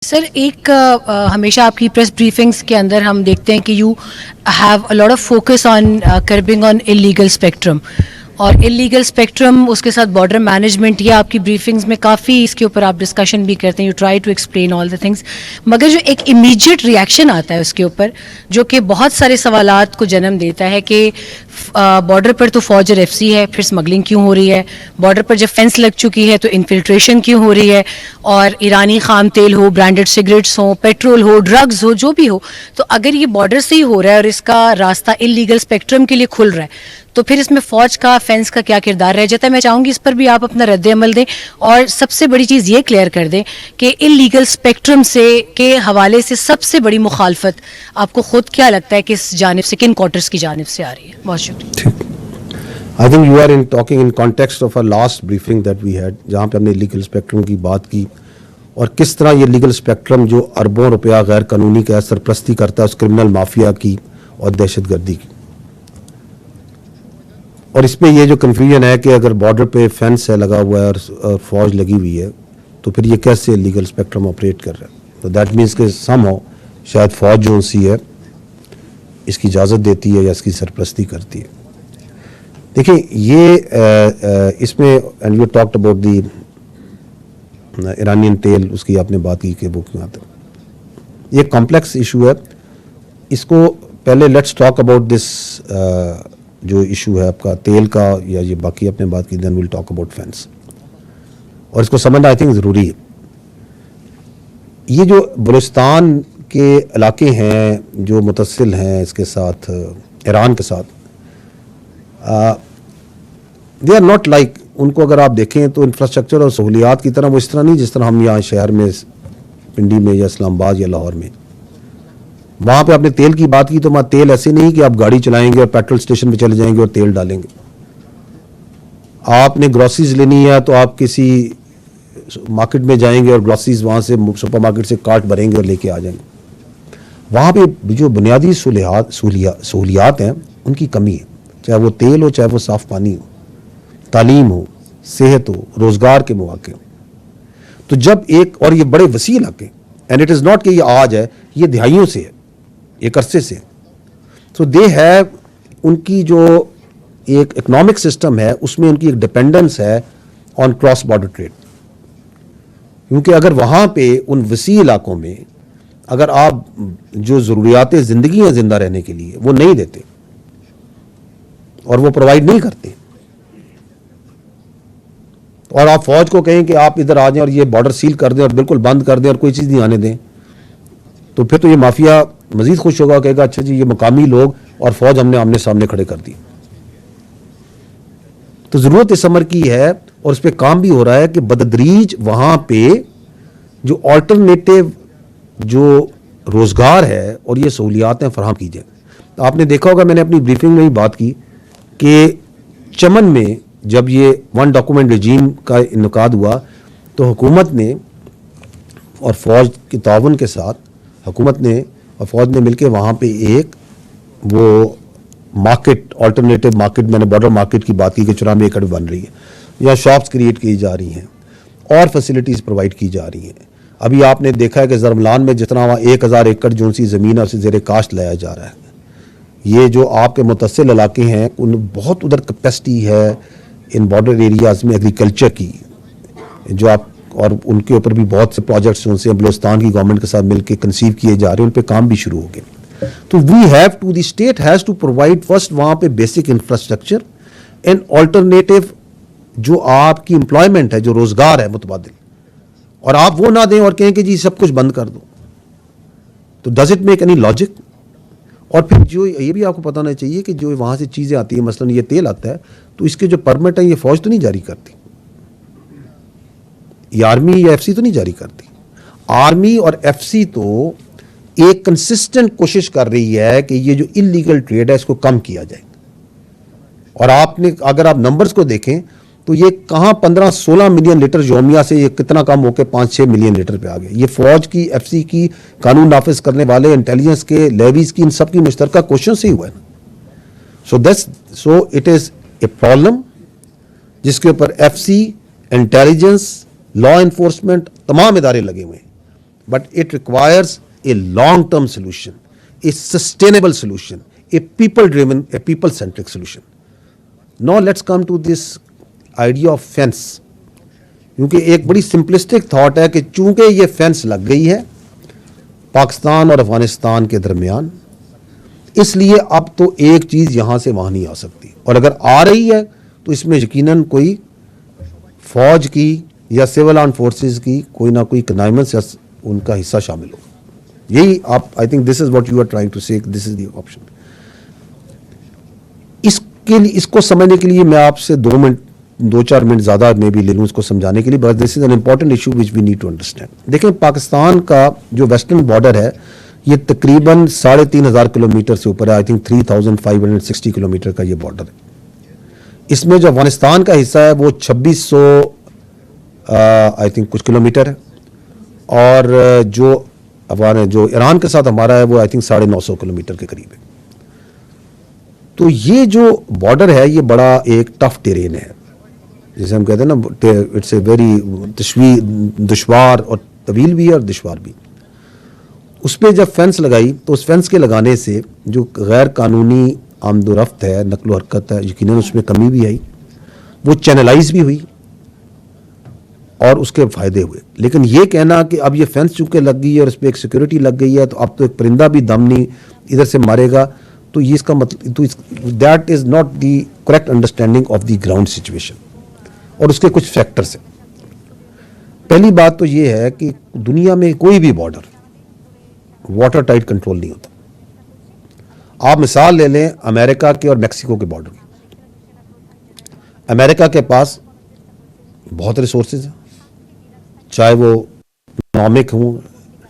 Sir एक हमेशा आपकी प्रेस ब्रीफिंग्स के अंदर हम देखते हैं कि you have a lot of focus on curbing on illegal spectrum, और इलीगल स्पेक्ट्रम उसके साथ बॉर्डर मैनेजमेंट, ये आपकी ब्रीफिंग्स में काफ़ी इसके ऊपर आप डिस्कशन भी करते हैं, you try to explain all the things, मगर जो एक इमीडिएट रिएक्शन आता है उसके ऊपर जो कि बहुत सारे सवालात को जन्म देता है कि बॉर्डर पर तो फौज और एफसी है, फिर स्मगलिंग क्यों हो रही है, बॉर्डर पर जब फेंस लग चुकी है तो इन्फिल्ट्रेशन क्यों हो रही है, और ईरानी खाम तेल हो, ब्रांडेड सिगरेट्स हो, पेट्रोल हो, ड्रग्स हो, जो भी हो, तो अगर ये बॉर्डर से ही हो रहा है और इसका रास्ता इलीगल स्पेक्ट्रम के लिए खुल रहा है, तो फिर इसमें फौज का फेंस का क्या किरदार रह जाता है? मैं चाहूँगी इस पर भी आप अपना रद्द अमल दें, और सबसे बड़ी चीज़ ये क्लियर कर दें कि इलीगल स्पेक्ट्रम से के हवाले से सबसे बड़ी मुखालफत आपको खुद क्या लगता है कि इस जानिब से, किन क्वार्टर्स की जानिब से आ रही है? बहुत शुक्रिया। I think you are in talking in context of a last briefing that we had, जहाँ पे हमने लीगल स्पेक्ट्रम की बात की और किस तरह ये लीगल स्पेक्ट्रम जो अरबों रुपया गैर कानूनी का सरपरस्ती करता है उस क्रिमिनल माफिया की और दहशतगर्दी की। और इसमें ये जो कन्फ्यूजन है कि अगर बॉर्डर पे फेंस है लगा हुआ है और फौज लगी हुई है तो फिर ये कैसे लीगल स्पेक्ट्रम ऑपरेट कर रहा है? तो दैट मीन्स कि समहाउ शायद फौज जो सी है इसकी इजाज़त देती है या इसकी सरपरस्ती करती है। देखिए ये इसमें and you talked about the Iranian तेल, उसकी आपने बात की कि वो क्यों आता है, ये कॉम्प्लेक्स इशू है। इसको पहले लेट्स टॉक अबाउट दिस जो इशू है आपका तेल का या ये बाकी आपने बात की, then will talk about fence, और इसको समझना आई थिंक ज़रूरी है। ये जो बलूचिस्तान के इलाके हैं जो मुतसिल हैं इसके साथ ईरान के साथ, दे आर नॉट लाइक, उनको अगर आप देखें तो इंफ्रास्ट्रक्चर और सहूलियात की तरह वो इस तरह नहीं जिस तरह हम यहाँ शहर में पिंडी में या इस्लामाबाद या लाहौर में। वहाँ पे आपने तेल की बात की तो वहाँ तेल ऐसे नहीं कि आप गाड़ी चलाएंगे और पेट्रोल स्टेशन पे चले जाएंगे और तेल डालेंगे। आपने ग्रॉसरीज लेनी है तो आप किसी मार्केट में जाएंगे और ग्रॉसरीज वहाँ से सुपर मार्केट से कार्ट भरेंगे और लेके आ जाएंगे। वहाँ पे जो बुनियादी सहूलियात हैं उनकी कमी है, चाहे वो तेल हो, चाहे वो साफ़ पानी हो, तालीम हो, सेहत हो, रोज़गार के मौके हो। तो जब एक, और ये बड़े वसी इलाके, एंड इट इज़ नॉट कि ये आज है, ये दिहाइयों से है, एक अरसे से। तो दे हैव, उनकी जो एक इकोनॉमिक सिस्टम है उसमें उनकी एक डिपेंडेंस है ऑन क्रॉस बॉर्डर ट्रेड, क्योंकि अगर वहाँ पे उन वसी इलाकों में अगर आप जो ज़रूरियात ज़िंदगी हैं ज़िंदा रहने के लिए वो नहीं देते और वो प्रोवाइड नहीं करते, और आप फौज को कहें कि आप इधर आ जाएं और ये बॉर्डर सील कर दें और बिल्कुल बंद कर दें और कोई चीज़ नहीं आने दें, तो फिर तो ये माफिया मजीद खुश होगा, कहेगा अच्छा जी ये मकामी लोग और फौज हमने आमने सामने खड़े कर दी। तो ज़रूरत इस अमर की है और उस पर काम भी हो रहा है कि बदतदरीज वहाँ पे जो ऑल्टरनेटिव जो रोज़गार है और ये सहूलियातें फराहम की जाए। तो आपने देखा होगा, मैंने अपनी ब्रीफिंग में ही बात की कि चमन में जब ये वन डॉक्यूमेंट रजीम का इनकाद हुआ तो हुकूमत ने और फ़ौज के ताउन के साथ हुकूमत ने और फ़ौज ने मिलकर वहाँ पे एक वो मार्केट, अल्टरनेटिव मार्केट, मैंने बॉर्डर मार्केट की बात की कि 94 एकड़ बन रही है, या शॉप्स क्रिएट की जा रही हैं और फैसिलिटीज़ प्रोवाइड की जा रही हैं। अभी आपने देखा है कि ज़रमलान में जितना वहाँ 1000 एकड़ जो सी ज़मीन है उसे ज़ेर काश्त लाया जा रहा है। ये जो आपके मुतसिल इलाके हैं उन बहुत उधर कैपेसिटी है इन बॉर्डर एरियाज़ में एग्रीकल्चर की, जो आप, और उनके ऊपर भी बहुत से प्रोजेक्ट्स उनसे बलूचिस्तान की गवर्नमेंट के साथ मिलकर कंसीव किए जा रहे हैं, उन पर काम भी शुरू हो गए। तो we have to, the state has to provide first वहाँ पे बेसिक इंफ्रास्ट्रक्चर एंड ऑल्टरनेटिव जो आपकी एम्प्लॉयमेंट है, जो रोज़गार है मुतबादिल, और आप वो ना दें और कहें कि जी सब कुछ बंद कर दो, तो does it make any logic? और फिर जो ये भी आपको पता होना चाहिए कि जो वहाँ से चीज़ें आती हैं, मसलन ये तेल आता है, तो इसके जो परमिट है ये फ़ौज तो नहीं जारी करती, ये आर्मी या एफसी तो नहीं जारी करती। आर्मी और एफसी तो एक कंसिस्टेंट कोशिश कर रही है कि ये जो इलीगल ट्रेड है इसको कम किया जाए। और आपने अगर आप नंबर्स को देखें तो ये कहाँ 15-16 मिलियन लीटर योमिया से ये कितना कम होकर 5-6 मिलियन लीटर पे आ गया। ये फौज की, एफसी की, कानून नाफिज करने वाले, इंटेलिजेंस के, लेवीज की, इन सब की मुश्तरका क्वेश्चन से ही हुआ है ना। So it is a problem जिसके ऊपर एफसी, इंटेलिजेंस, लॉ इन्फोर्समेंट, तमाम इदारे लगे हुए हैं। but it requires a long-term solution, a sustainable solution, a people-driven, a people-centric solution. Now let's come to this idea of fence. क्योंकि एक बड़ी सिंपलिस्टिक थॉट है कि चूंकि ये फेंस लग गई है पाकिस्तान और अफगानिस्तान के दरमियान, इसलिए अब तो एक चीज़ यहाँ से वहाँ नहीं आ सकती, और अगर आ रही है तो इसमें यकीनन कोई फौज की या सिविल आर्म फोर्सेस की कोई ना कोई कनाइमेंस या उनका हिस्सा शामिल हो। यही आप, I think this is what you are trying to say, this is the option. इसके लिए, इसको समझने के लिए मैं आपसे 2-4 मिनट ज़्यादा में भी ले लूँ इसको समझाने के लिए, but this is an important issue which we need to understand. देखें, पाकिस्तान का जो वेस्टर्न बॉर्डर है ये तकरीबन 3,500 किलोमीटर से ऊपर है। आई थिंक 3,560 किलोमीटर का ये बॉर्डर है। इसमें जो अफगानिस्तान का हिस्सा है वो 2600 आई थिंक कुछ किलोमीटर है, और जो ईरान के साथ हमारा है वो आई थिंक 950 किलोमीटर के करीब है। तो ये जो बॉर्डर है ये बड़ा एक टफ टेरेन है, जैसे हम कहते हैं ना, इट्स ए वेरी दुश्वार, और तवील भी है और दुश्वार भी। उस पर जब फेंस लगाई तो उस फेंस के लगाने से जो गैर कानूनी आमदोरफ्त है, नकलो हरकत है, यकीनन उसमें कमी भी आई, वो चैनलाइज भी हुई और उसके फ़ायदे हुए। लेकिन ये कहना कि अब ये फेंस चूँकि लग गई है और इस पर एक सिक्योरिटी लग गई है तो अब तो एक परिंदा भी दम नहीं इधर से मारेगा, तो ये इसका मतलब, तो that is not the correct understanding of the ground situation. और उसके कुछ फैक्टर्स हैं। पहली बात तो ये है कि दुनिया में कोई भी बॉर्डर वाटर टाइट कंट्रोल नहीं होता। आप मिसाल ले लें अमेरिका के और मैक्सिको के बॉर्डर की। अमेरिका के पास बहुत रिसोर्सेज हैं, चाहे वो इकोनॉमिक हों,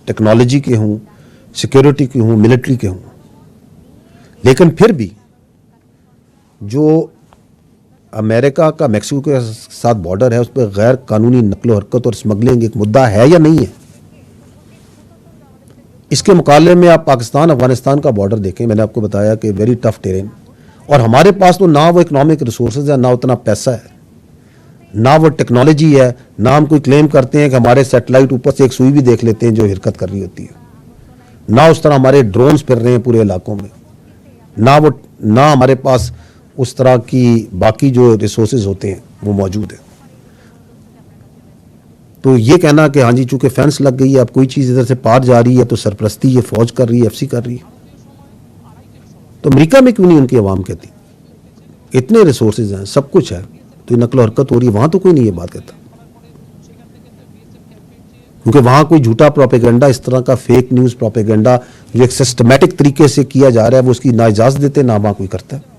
टेक्नोलॉजी के हों, सिक्योरिटी के हों, मिलिट्री के हों, लेकिन फिर भी जो अमेरिका का मैक्सिको के साथ बॉर्डर है उस पर गैर कानूनी नकलो हरकत और स्मगलिंग एक मुद्दा है या नहीं है। इसके मुकाबले में आप पाकिस्तान अफगानिस्तान का बॉर्डर देखें, मैंने आपको बताया कि वेरी टफ टेरेन, और हमारे पास तो ना वो इकोनॉमिक रिसोर्सेज है, ना उतना पैसा है, ना वो टेक्नोलॉजी है, ना हम कोई क्लेम करते हैं कि हमारे सैटेलाइट ऊपर से एक सुई भी देख लेते हैं जो हरकत कर रही होती है, ना उस तरह हमारे ड्रोन्स फिर रहे हैं पूरे इलाकों में, ना हमारे पास उस तरह की बाकी जो रिसोर्सेज होते हैं वो मौजूद है। तो ये कहना कि हाँ जी चूंकि फेंस लग गई है अब कोई चीज़ इधर से पार जा रही है तो सरपरस्ती ये फौज कर रही है, एफसी कर रही है, तो अमेरिका में क्यों नहीं उनकी आवाम कहती? इतने रिसोर्सेज हैं, सब कुछ है, तो ये नकलो हरकत हो रही है, वहाँ तो कोई नहीं ये बात कहता, क्योंकि वहाँ कोई झूठा प्रोपेगेंडा, इस तरह का फेक न्यूज़ प्रोपेगेंडा जो एक सिस्टमैटिक तरीके से किया जा रहा है वो उसकी ना इजाज़त देते ना वहाँ कोई करता है।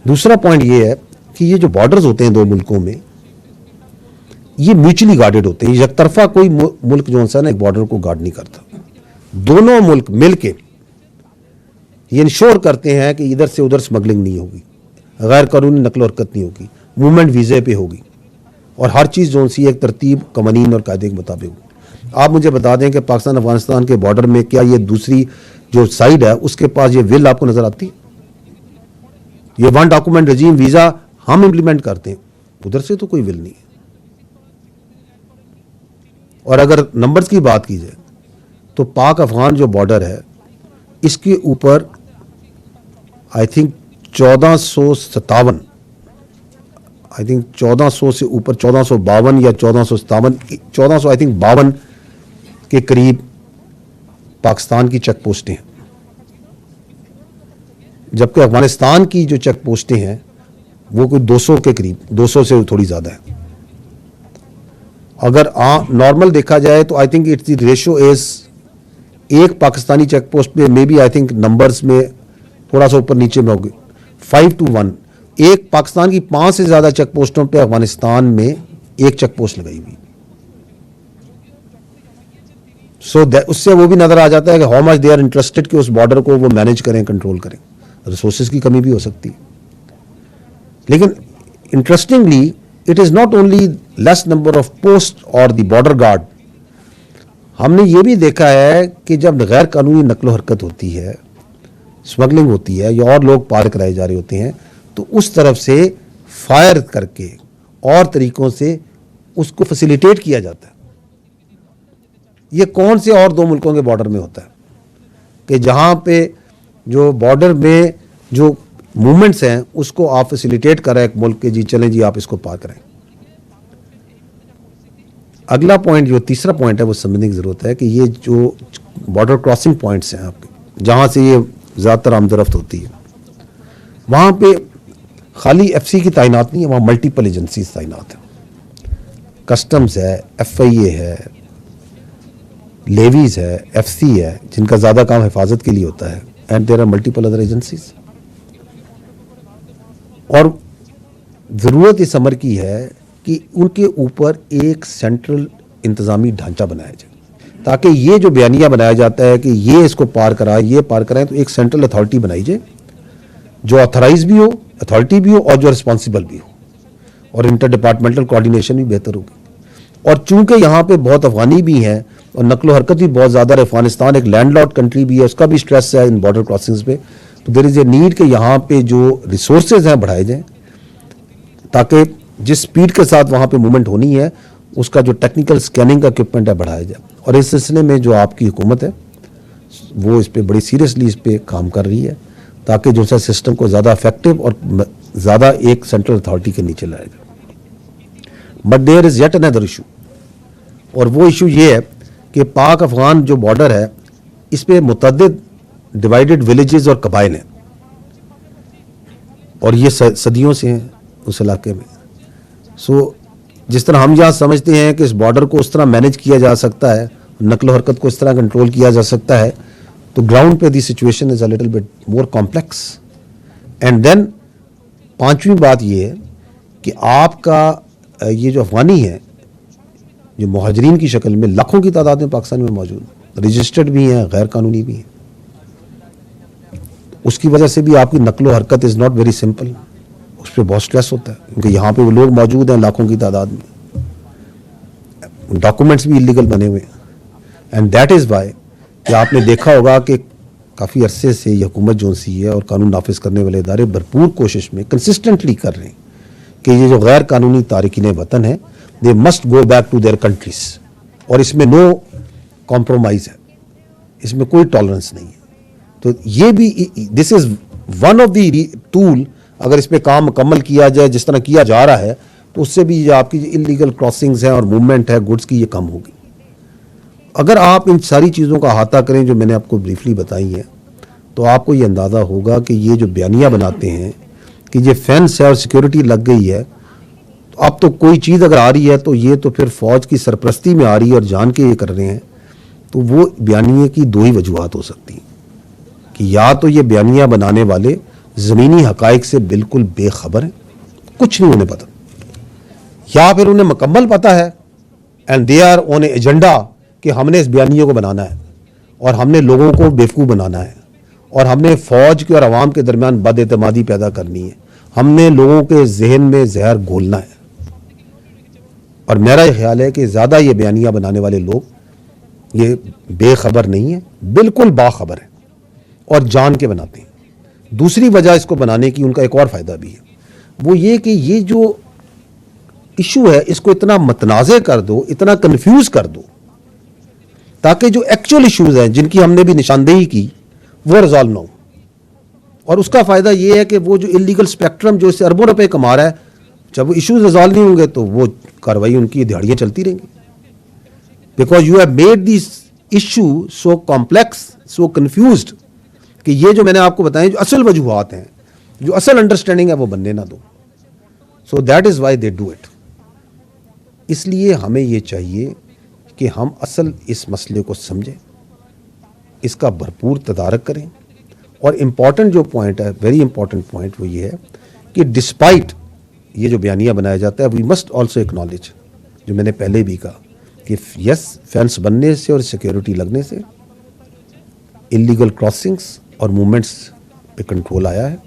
दूसरा पॉइंट ये है कि ये जो बॉर्डर्स होते हैं दो मुल्कों में ये म्यूचुअली गार्डेड होते हैं। एक तरफा कोई मुल्क जो है ना एक बॉर्डर को गार्ड नहीं करता, दोनों मुल्क मिलके ये इंश्योर करते हैं कि इधर से उधर स्मगलिंग नहीं होगी, गैर कानूनी नकलो हरकत नहीं होगी, मूवमेंट वीज़े पे होगी, और हर चीज़ जो सी एक तरतीब कवानीन और कायदे के मुताबिक होगी। आप मुझे बता दें कि पाकिस्तान अफगानिस्तान के बॉर्डर में क्या ये दूसरी जो साइड है उसके पास ये विल आपको नजर आती है? ये वन डॉक्यूमेंट रजीम वीज़ा हम इंप्लीमेंट करते हैं, उधर से तो कोई विल नहीं है। और अगर नंबर्स की बात की जाए तो पाक अफगान जो बॉर्डर है इसके ऊपर आई थिंक 1457, आई थिंक 1400 से ऊपर 1452 या 1457, 1400 आई थिंक 52 के करीब पाकिस्तान की चेक पोस्टें हैं, जबकि अफगानिस्तान की जो चेक पोस्टें हैं वो कोई 200 के करीब, 200 से थोड़ी ज़्यादा है। अगर नॉर्मल देखा जाए तो I think it's the ratio is एक पाकिस्तानी चेक पोस्ट पे maybe I think numbers में थोड़ा सा ऊपर नीचे में होगी 5-1, एक पाकिस्तान की 5 से ज़्यादा चेक पोस्टों पे अफगानिस्तान में एक चेक पोस्ट लगाई हुई। सो उससे वो भी नज़र आ जाता है कि how much they are interested कि उस बॉर्डर को वो मैनेज करें, कंट्रोल करें। रिसोर्सेज की कमी भी हो सकती है, लेकिन interestingly it is not only less number of post और द बॉर्डर गार्ड। हमने ये भी देखा है कि जब गैर कानूनी नकलो हरकत होती है, स्मगलिंग होती है या और लोग पार कराए जा रहे होते हैं, तो उस तरफ से फायर करके और तरीकों से उसको फैसिलिटेट किया जाता है। ये कौन से और दो मुल्कों के बॉर्डर में होता है कि जहाँ पे जो बॉर्डर में जो मूवमेंट्स हैं उसको आप फैसिलिटेट कर रहे हैं एक मुल्क के, जी चलें जी आप इसको पार करें। अगला पॉइंट जो तीसरा पॉइंट है वो समझने की ज़रूरत है कि ये जो बॉर्डर क्रॉसिंग पॉइंट्स हैं आपके, जहाँ से ये ज़्यादातर आमदरफ्त होती है, वहाँ पे खाली एफसी की तैनात नहीं है, वहाँ मल्टीपल एजेंसीज तैनात हैं। कस्टम्स है, FIA है, लेवीज है, FC है, जिनका ज़्यादा काम हिफाजत के लिए होता है, and there are multiple other agencies. और ज़रूरत इस अमर की है कि उनके ऊपर एक सेंट्रल इंतज़ामी ढांचा बनाया जाए, ताकि ये जो बयानिया बनाया जाता है कि ये इसको पार कराएं, ये पार कराएं, तो एक सेंट्रल अथॉरिटी बनाई जाए जो ऑथराइज भी हो, अथॉरिटी भी हो और जो रिस्पॉन्सिबल भी हो, और इंटर डिपार्टमेंटल कोऑर्डिनेशन भी बेहतर होगी। और चूंकि यहाँ पे बहुत अफगानी भी हैं और नकलो हरकत भी बहुत ज़्यादा है, अफगानिस्तान एक लैंडलॉर्ड कंट्री भी है, उसका भी स्ट्रेस है इन बॉर्डर क्रॉसिंग्स पे, तो देयर इज़ ए नीड कि यहाँ पे जो रिसोर्सेज हैं बढ़ाए जाएँ, ताकि जिस स्पीड के साथ वहाँ पे मूवमेंट होनी है उसका जो टेक्निकल स्कैनिंग का इक्विपमेंट है बढ़ाया जाए। और इस सिलसिले में जो आपकी हुकूमत है वो इस पर बड़ी सीरियसली इस पर काम कर रही है, ताकि जो सा सिस्टम को ज़्यादा इफेक्टिव और ज़्यादा एक सेंट्रल अथॉरिटी के नीचे लाया जाए। But there is yet another issue, और वो इशू ये है कि पाक अफगान जो बॉर्डर है इस पर मुतअद्दिद डिवाइडेड विलेजेस और कबाइल हैं, और ये सदियों से हैं उस इलाके में। सो जिस तरह हम यहाँ समझते हैं कि इस बॉर्डर को उस तरह मैनेज किया जा सकता है, नकलो हरकत को इस तरह कंट्रोल किया जा सकता है, तो ग्राउंड पे the situation is a little bit more complex. And then पांचवी बात ये है कि आपका ये जो अफगानी है जो मुहाजिरीन की शक्ल में लाखों की तादाद में पाकिस्तान में मौजूद, रजिस्टर्ड भी हैं, गैर कानूनी भी हैं, उसकी वजह से भी आपकी नकलो हरकत इज़ नॉट वेरी सिंपल, उस पर बहुत स्ट्रेस होता है, क्योंकि यहाँ पे वो लोग मौजूद हैं लाखों की तादाद में, डॉक्यूमेंट्स भी इलीगल बने हुए हैं। एंड दैट इज़ वाई कि आपने देखा होगा कि काफ़ी अरसे से ये हुकूमत जो सी है और कानून नाफिज करने वाले इदारे भरपूर कोशिश में कंसिस्टेंटली कर रहे हैं कि ये जो गैर कानूनी तारिकीन वतन है they must go back to their countries, और इसमें नो कॉम्प्रोमाइज़ है, इसमें कोई टॉलरेंस नहीं है। तो ये भी this is one of the tool, अगर इस पर काम मुकम्मल किया जाए जिस तरह किया जा रहा है, तो उससे भी जो आपकी इलीगल क्रॉसिंग्स हैं और मूवमेंट है गुड्स की, ये कम होगी। अगर आप इन सारी चीज़ों का अहाता करें जो मैंने आपको ब्रीफली बताई हैं, तो आपको ये अंदाज़ा होगा कि ये जो बयानिया बनाते हैं कि ये फेंस है और सिक्योरिटी लग गई है, तो अब तो कोई चीज़ अगर आ रही है तो ये तो फिर फ़ौज की सरपरस्ती में आ रही है और जान के ये कर रहे हैं, तो वो बयानिए की दो ही वजूहत हो सकती हैं कि या तो ये बयानिया बनाने वाले ज़मीनी हकाइक से बिल्कुल बेखबर हैं, कुछ नहीं उन्हें पता, या फिर उन्हें मुकम्मल पता है and they are on agenda कि हमने इस बयानिए को बनाना है और हमने लोगों को बेवकूफ़ बनाना है और हमने फ़ौज के और अवाम के दरमियान बदएतमादी पैदा करनी है, हमने लोगों के जहन में जहर घोलना है। और मेरा ये ख्याल है कि ज़्यादा ये बयानिया बनाने वाले लोग ये बेखबर नहीं है, बिल्कुल बाखबर है और जान के बनाते हैं। दूसरी वजह इसको बनाने की उनका एक और फ़ायदा भी है, वो ये कि ये जो इशू है इसको इतना मतनाज़े कर दो, इतना कंफ्यूज कर दो, ताकि जो एक्चुअल इश्यूज हैं जिनकी हमने भी निशानदेही की वो रिजॉल्व ना हो। और उसका फ़ायदा ये है कि वो जो इलीगल स्पेक्ट्रम जो इससे अरबों रुपए कमा रहा है, जब वो इश्यूज रिजॉल्व नहीं होंगे तो वो कार्रवाई उनकी दिहाड़ियाँ चलती रहेंगी, because you have made this issue so complex, so confused, कि ये जो मैंने आपको बताया जो असल वजूहात हैं, जो असल अंडरस्टैंडिंग है वो बनने ना दो। So that is why they do it. इसलिए हमें ये चाहिए कि हम असल इस मसले को समझें, इसका भरपूर तदारक करें। और इम्पॉर्टेंट जो पॉइंट है, वेरी इंपॉर्टेंट पॉइंट, वो ये है कि डिस्पाइट ये जो बयानिया बनाया जाता है, वी मस्ट ऑल्सो एक्नॉलेज, जो मैंने पहले भी कहा कि यस, फेंस बनने से और सिक्योरिटी लगने से इलीगल क्रॉसिंग्स और मूवमेंट्स पे कंट्रोल आया है।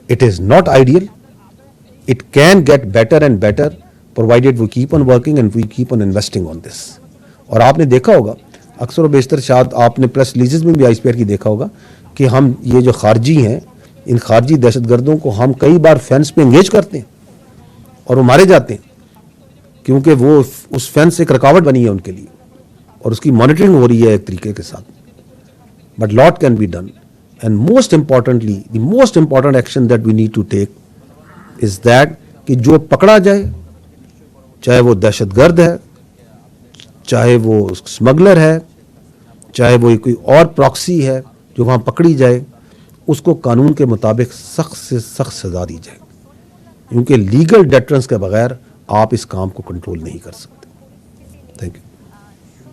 It is not ideal, it can get better and better provided we keep on working and we keep on investing on this. और आपने देखा होगा अक्सर व बेशतर, शायद आपने प्रेस रिलीजेस में भी आईएसपीआर की देखा होगा कि हम ये जो खारजी हैं, इन खारजी दहशतगर्दों को हम कई बार फेंस पे इंगेज करते हैं और वो मारे जाते हैं, क्योंकि वो उस फेंस एक रुकावट बनी है उनके लिए, और उसकी मॉनिटरिंग हो रही है एक तरीके के साथ, but lot can be done. And most importantly the most important action that we need to take is that कि जो पकड़ा जाए, चाहे वो दहशतगर्द है, चाहे वो स्मगलर है, चाहे वो कोई और प्रॉक्सी है, जो वहाँ पकड़ी जाए उसको कानून के मुताबिक सख्त से सख्त सजा दी जाए, क्योंकि लीगल डेटरेंस के बगैर आप इस काम को कंट्रोल नहीं कर सकते। Thank you.